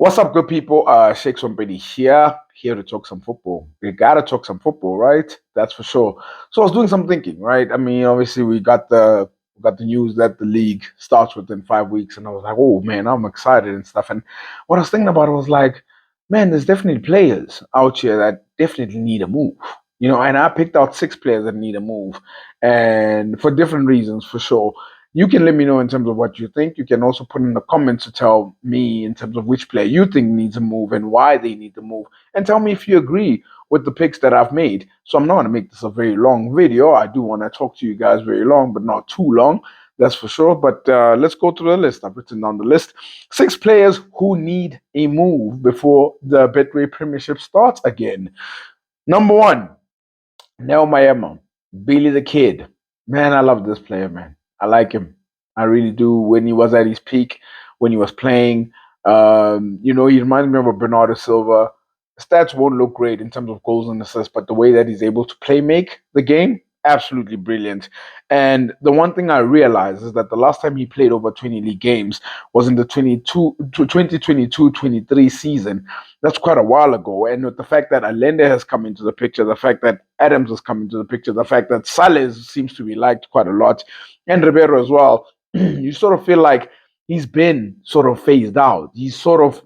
What's up, good people? Sheikh Sompedi here to talk some football. We gotta talk some football, right? That's for sure. So I was doing some thinking, right? I mean, obviously we got the news that the league starts within 5 weeks, and I was like, oh man, I'm excited and stuff. And what I was thinking about was like, man, there's definitely players out here that definitely need a move. And I picked out 6 players that need a move, and for different reasons, for sure. You can let me know in terms of what you think. You can also put in the comments to tell me in terms of which player you think needs a move and why they need to move. And tell me if you agree with the picks that I've made. So I'm not going to make this a very long video. I do want to talk to you guys very long, but not too long. That's for sure. But let's go through the list. I've written down the list. 6 players who need a move before the Betway Premiership starts again. Number 1, Nema, Billy the Kid. Man, I love this player, man. I like him. I really do. When he was at his peak, when he was playing, he reminds me of a Bernardo Silva. Stats won't look great in terms of goals and assists, but the way that he's able to play make the game, absolutely brilliant. And the one thing I realized is that the last time he played over 20 league games was in the 2022-23 season. That's quite a while ago. And with the fact that Allende has come into the picture, the fact that Adams has come into the picture, the fact that Sales seems to be liked quite a lot, and Ribeiro as well, you sort of feel like he's been sort of phased out. He's sort of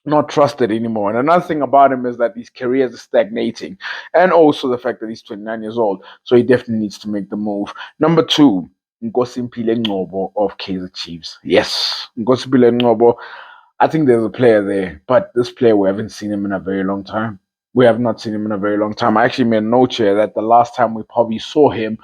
not trusted anymore. And another thing about him is that his career is stagnating, and also the fact that he's 29 years old. So he definitely needs to make the move. Number 2, Nkosimpile Ngcobo of Kaizer Chiefs. Yes, Nkosimpile Ngcobo. I think there's a player there, but this player, we haven't seen him in a very long time. We have not seen him in a very long time. I actually made a note here that the last time we probably saw him,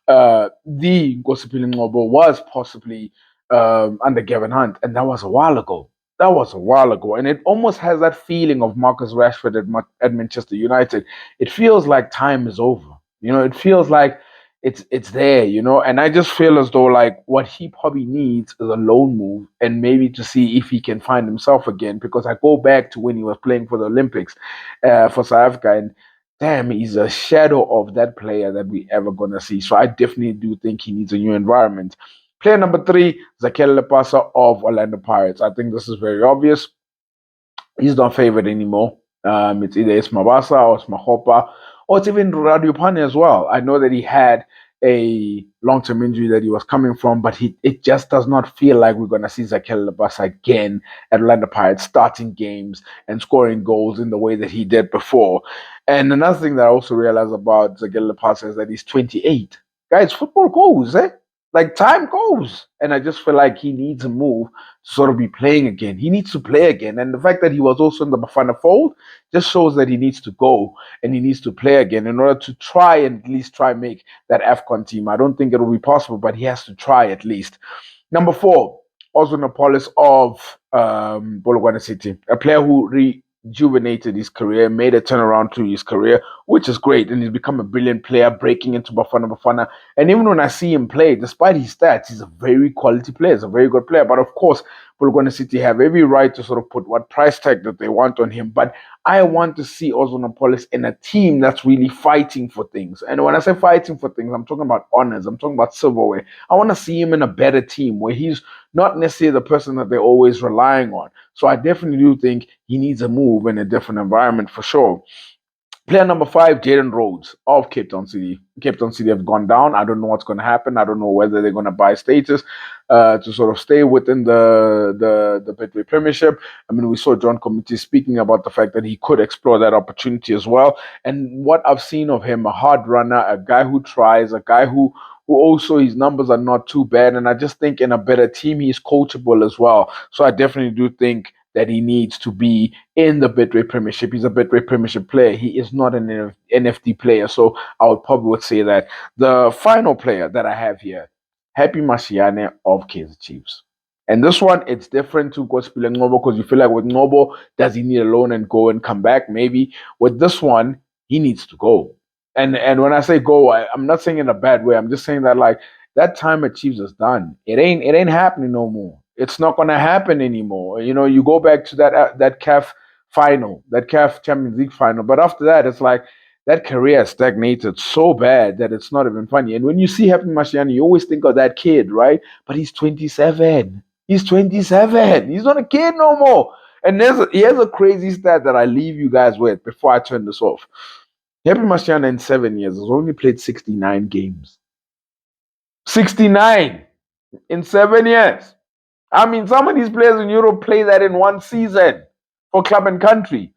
the Nkosimpile Ngcobo was possibly under Gavin Hunt, and that was a while ago. That was a while ago, and it almost has that feeling of Marcus Rashford at Manchester United. It feels like time is over. It feels like it's there. And I just feel as though like what he probably needs is a loan move, and maybe to see if he can find himself again. Because I go back to when he was playing for the Olympics for South Africa, and damn, he's a shadow of that player that we ever gonna see. So I definitely do think he needs a new environment. Player number 3, Zakel Lepasa of Orlando Pirates. I think this is very obvious. He's not favored anymore. It's either it's Mabasa or it's Mahopa, or it's even Radio Pane as well. I know that he had a long-term injury that he was coming from, but it just does not feel like we're going to see Zakel Lepasa again at Orlando Pirates starting games and scoring goals in the way that he did before. And another thing that I also realized about Zakel Lepasa is that he's 28. Guys, football goes, eh? Like time goes, and I just feel like he needs a move to sort of be playing again. He needs to play again, and the fact that he was also in the Bafana fold just shows that he needs to go and he needs to play again in order to try and at least try make that AFCON team. I don't think it will be possible, but he has to try at least. Number 4, Ozonopolis of Bologna City, a player who rejuvenated his career, made a turnaround to his career, which is great, and he's become a brilliant player, breaking into Bafana. And even when I see him play, despite his stats, he's a very quality player, he's a very good player. But of course, Bologna City have every right to sort of put what price tag that they want on him. But I want to see Ozonopolis in a team that's really fighting for things. And when I say fighting for things, I'm talking about honors, I'm talking about silverware. I want to see him in a better team where he's not necessarily the person that they're always relying on. So I definitely do think he needs a move in a different environment for sure. Player number 5, Jaden Rhodes of Cape Town City. Cape Town City have gone down. I don't know what's going to happen. I don't know whether they're going to buy status to sort of stay within the Betway Premiership. I mean, we saw John Committee speaking about the fact that he could explore that opportunity as well. And what I've seen of him, a hard runner, a guy who tries, a guy who also his numbers are not too bad. And I just think in a better team, he's coachable as well. So I definitely do think that he needs to be in the Betway Premiership. He's a Betway Premiership player. He is not an NFT player. So I would say that. The final player that I have here, Happy Mashiane of Kaizer Chiefs. And this one, it's different to Nkosimpile Ngcobo because you feel like with Ngcobo, does he need a loan and go and come back? Maybe. With this one, he needs to go. And when I say go, I'm not saying in a bad way. I'm just saying that like that time at Chiefs is done. It ain't happening no more. It's not gonna happen anymore. You go back to that CAF final, that CAF Champions League final, but after that, it's like that career stagnated so bad that it's not even funny. And when you see Happy Mashiane, you always think of that kid, right? But he's 27. He's 27. He's not a kid no more. And here's a crazy stat that I leave you guys with before I turn this off. Happy Masiana in 7 years has only played 69 games. 69 in 7 years. I mean, some of these players in Europe play that in one season for club and country.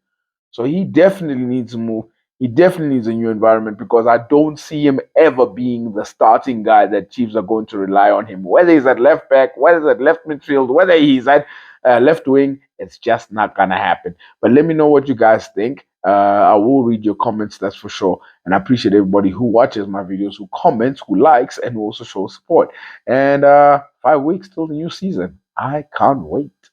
So he definitely needs to move. He definitely needs a new environment because I don't see him ever being the starting guy that Chiefs are going to rely on him. Whether he's at left back, whether he's at left midfield, whether he's at left wing, it's just not going to happen. But let me know what you guys think. I will read your comments, that's for sure. And I appreciate everybody who watches my videos, who comments, who likes, and who also shows support. And 5 weeks till the new season. I can't wait.